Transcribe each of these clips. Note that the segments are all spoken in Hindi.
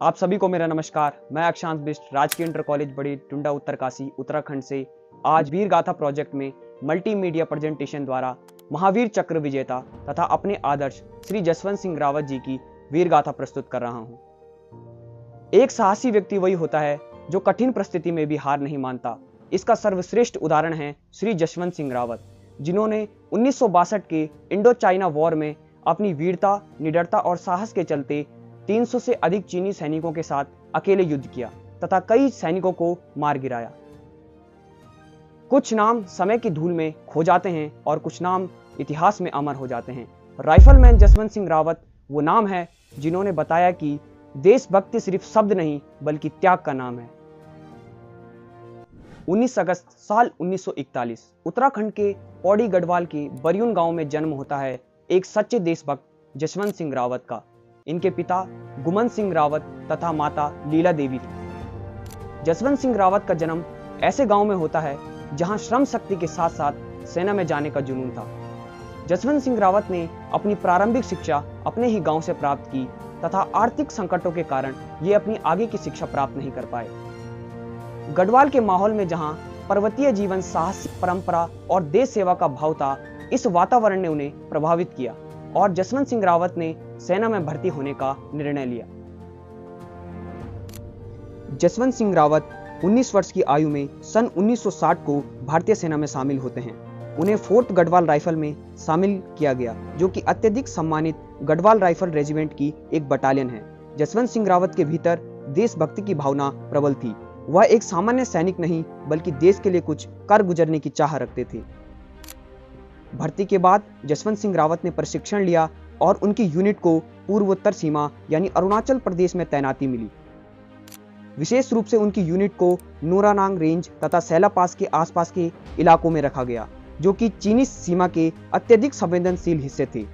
आप सभी को मेरा नमस्कार। मैं अक्षांश बिष्ट, राजकीय इंटर कॉलेज बड़ी टुंडा उत्तरकाशी उत्तराखंड से आज वीर गाथा प्रोजेक्ट में मल्टीमीडिया प्रेजेंटेशन द्वारा महावीर चक्र विजेता तथा अपने आदर्श श्री जसवंत सिंह रावत जी की वीर गाथा प्रस्तुत कर रहा हूं। एक साहसी व्यक्ति वही होता है जो कठिन परिस्थिति में भी हार नहीं मानता। इसका सर्वश्रेष्ठ उदाहरण है श्री जसवंत सिंह रावत, जिन्होंने 1962 के इंडो चाइना वॉर में अपनी वीरता, निडरता और साहस के चलते 300 से अधिक चीनी सैनिकों के साथ अकेले युद्ध किया तथा कई सैनिकों को मार गिराया। कुछ नाम समय की धूल में खो जाते हैं और कुछ नाम इतिहास में अमर हो जाते हैं। राइफलमैन जसवंत सिंह रावत वो नाम है जिन्होंने बताया कि देशभक्ति सिर्फ शब्द नहीं बल्कि त्याग का नाम है। 19 अगस्त साल 1941 उत्तराखंड के पौड़ी गढ़वाल के बरियून गांव में जन्म होता है एक सच्चे देशभक्त जसवंत सिंह रावत का। इनके पिता गुमन सिंह रावत तथा माता लीला देवी थी। जसवंत सिंह रावत का जन्म ऐसे गांव में होता है जहां श्रम शक्ति के साथ साथ सेना में जाने का जुनून था। जसवंत सिंह रावत ने अपनी प्रारंभिक शिक्षा अपने ही गांव से प्राप्त की तथा आर्थिक संकटों के कारण ये अपनी आगे की शिक्षा प्राप्त नहीं कर पाए। गढ़वाल के माहौल में जहां पर्वतीय जीवन, साहसिक परंपरा और देश सेवा का भाव था, इस वातावरण ने उन्हें प्रभावित किया और जसवंत सिंह रावत ने सेना में भर्ती होने का निर्णय लिया। जसवंत सिंह रावत 19 वर्ष की आयु में सन 1960 को भारतीय सेना में शामिल होते हैं। उन्हें 4th गढ़वाल राइफल में शामिल किया गया, जो कि अत्यधिक सम्मानित गढ़वाल राइफल रेजिमेंट की एक बटालियन है। जसवंत सिंह रावत के भीतर देशभक्ति की भावना प्रबल थी। वह एक सामान्य सैनिक नहीं बल्कि देश के लिए कुछ कर गुजरने की चाह रखते थे। भर्ती के बाद जसवंत सिंह रावत ने प्रशिक्षण लिया और उनकी यूनिट को पूर्वोत्तर सीमा यानी अरुणाचल प्रदेश में तैनाती मिली। विशेष रूप से उनकी यूनिट को नूरानांग रेंज तथा सैला पास के आसपास के इलाकों में रखा गया, जो कि चीनी सीमा के अत्यधिक संवेदनशील हिस्से थे।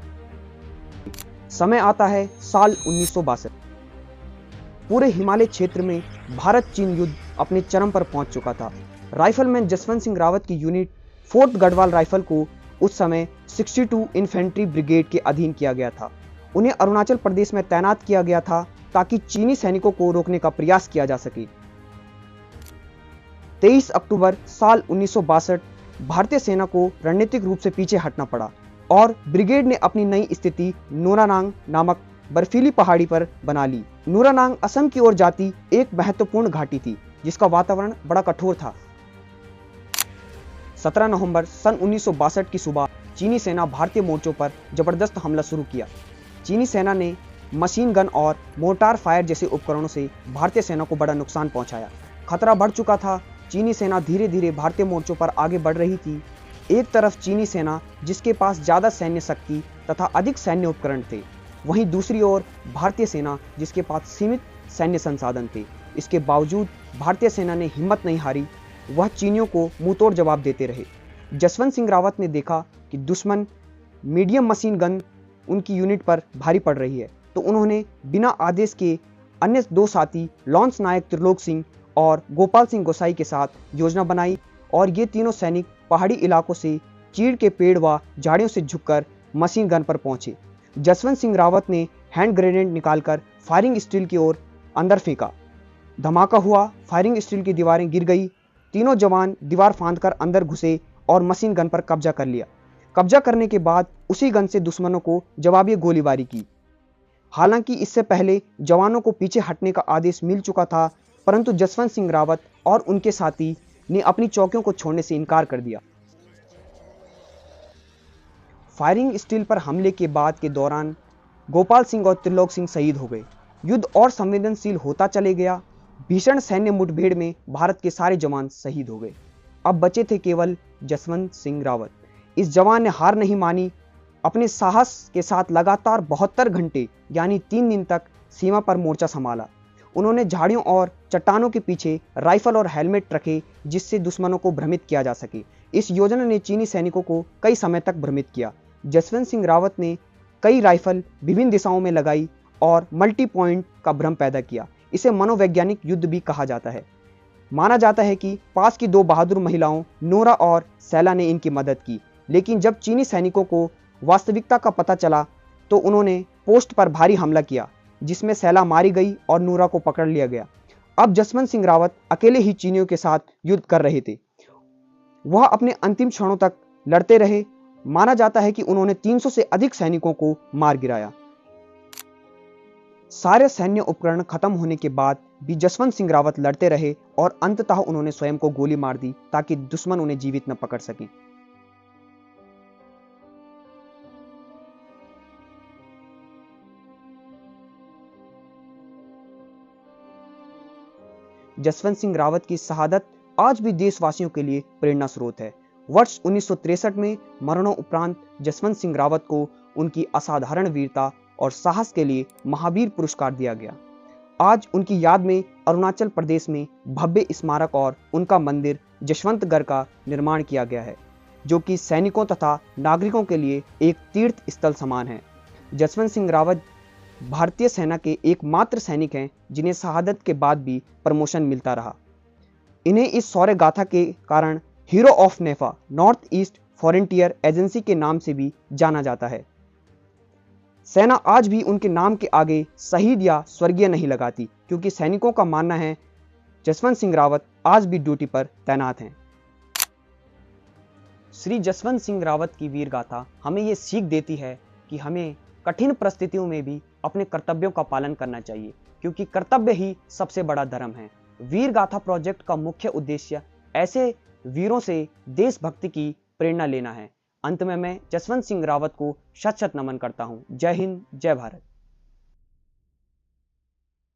समय आता है साल 1962। पूरे हिमालय क्षेत्र में भारत चीन युद्ध अपने चरम पर पहुंच चुका था। राइफलमैन जसवंत सिंह रावत की यूनिट 4th गढ़वाल राइफल को उस समय 62 इन्फेंट्री ब्रिगेड के अधीन किया गया था। उन्हें अरुणाचल प्रदेश में तैनात किया गया था ताकि चीनी सैनिकों को रोकने का प्रयास किया जा सके। 23 अक्टूबर साल 1962 भारतीय सेना को रणनीतिक रूप से पीछे हटना पड़ा और ब्रिगेड ने अपनी नई स्थिति नूरानांग नामक बर्फीली पहाड़ी पर बना ली। नूरानांग असम की ओर जाती एक महत्वपूर्ण घाटी थी जिसका वातावरण बड़ा कठोर था। 17 नवंबर सन 1962 की सुबह चीनी सेना भारतीय मोर्चों पर जबरदस्त हमला शुरू किया। चीनी सेना ने मशीन गन और मोर्टार फायर जैसे उपकरणों से भारतीय सेना को बड़ा नुकसान पहुंचाया। खतरा बढ़ चुका था। चीनी सेना धीरे धीरे भारतीय मोर्चों पर आगे बढ़ रही थी। एक तरफ चीनी सेना जिसके पास ज्यादा सैन्य शक्ति तथा अधिक सैन्य उपकरण थे, वहीं दूसरी ओर भारतीय सेना जिसके पास सीमित सैन्य संसाधन थे। इसके बावजूद भारतीय सेना ने हिम्मत नहीं हारी। वह चीनियों को मुंहतोड़ जवाब देते रहे। जसवंत सिंह रावत ने देखा कि दुश्मन मीडियम मशीन गन उनकी यूनिट पर भारी पड़ रही है, तो उन्होंने बिना आदेश के अन्य 2 साथी लॉन्स नायक त्रिलोक सिंह और गोपाल सिंह गोसाई के साथ योजना बनाई और ये तीनों सैनिक पहाड़ी इलाकों से चीड़ के पेड़ व झाड़ियों से झुककर मशीन गन पर पहुंचे। जसवंत सिंह रावत ने हैंड ग्रेनेड निकालकर फायरिंग स्टील की ओर अंदर फेंका। धमाका हुआ, फायरिंग स्टील की दीवारें गिर गई। तीनों जवान दीवार फांदकर अंदर घुसे और मशीन गन पर कब्जा कर लिया। कब्जा करने के बाद उसी गन से दुश्मनों को जवाबी गोलीबारी की। हालांकि इससे पहले जवानों को पीछे हटने का आदेश मिल चुका था, परंतु जसवंत सिंह रावत और उनके साथी ने अपनी चौकियों को छोड़ने से इनकार कर दिया। फायरिंग स्टील पर हमले के बाद के दौरान गोपाल सिंह और त्रिलोक सिंह शहीद हो गए। युद्ध और संवेदनशील होता चले गया। भीषण सैन्य मुठभेड़ में भारत के सारे जवान शहीद हो गए। अब बचे थे केवल जसवंत सिंह रावत। इस जवान ने हार नहीं मानी। अपने साहस के साथ लगातार 72 घंटे यानी 3 दिन तक सीमा पर मोर्चा संभाला। उन्होंने झाड़ियों और चट्टानों के पीछे राइफल और हेलमेट रखे जिससे दुश्मनों को भ्रमित किया जा सके। इस योजना ने चीनी सैनिकों को कई समय तक भ्रमित किया। जसवंत सिंह रावत ने कई राइफल विभिन्न दिशाओं में लगाई और मल्टी पॉइंट का भ्रम पैदा किया। इसे मनोवैज्ञानिक युद्ध भी कहा जाता है। माना जाता है कि पास की 2 बहादुर महिलाओं नोरा और सैला ने इनकी मदद की, लेकिन जब चीनी सैनिकों को वास्तविकता का पता चला तो उन्होंने पोस्ट पर भारी हमला किया। जिसमें सैला मारी गई और नूरा को पकड़ लिया गया। अब जसवंत सिंह रावत अकेले ही चीनियों के साथ युद्ध कर रहे थे। वह अपने अंतिम क्षणों तक लड़ते रहे। माना जाता है कि उन्होंने 300 से अधिक सैनिकों को मार गिराया। सारे सैन्य उपकरण खत्म होने के बाद भी जसवंत सिंह रावत लड़ते रहे और अंततः उन्होंने स्वयं को गोली मार दी ताकि दुश्मन उन्हें जीवित न पकड़ सके। जसवंत सिंह रावत की शहादत आज भी देशवासियों के लिए प्रेरणा स्रोत है। वर्ष 1963 में मरणोपरांत जसवंत सिंह रावत को उनकी असाधारण वीरता और साहस के लिए महावीर पुरस्कार दिया गया। आज उनकी याद में अरुणाचल प्रदेश में भव्य स्मारक और उनका मंदिर जशवंतगढ़ का निर्माण किया गया है, जो कि सैनिकों तथा नागरिकों के लिए एक तीर्थ स्थल समान है। जसवंत सिंह रावत भारतीय सेना के एकमात्र सैनिक हैं जिन्हें शहादत के बाद भी प्रमोशन मिलता रहा। इन्हें इस शौर्य गाथा के कारण hero of NEFA north east frontier agency के नाम से भी जाना जाता है। सेना आज भी उनके नाम के आगे शहीद या स्वर्गीय नहीं लगाती, क्योंकि सैनिकों का मानना है जसवंत सिंह रावत आज भी ड्यूटी पर तैनात हैं। श्री जसवंत सिंह रावत की वीर गाथा हमें ये सीख देती है कि हमें कठिन परिस्थितियों में भी अपने कर्तव्यों का पालन करना चाहिए, क्योंकि कर्तव्य ही सबसे बड़ा धर्म है। वीर गाथा प्रोजेक्ट का मुख्य उद्देश्य ऐसे वीरों से देशभक्ति की प्रेरणा लेना है। अंत में मैं जसवंत सिंह रावत को शत शत नमन करता हूं। जय हिंद, जय भारत।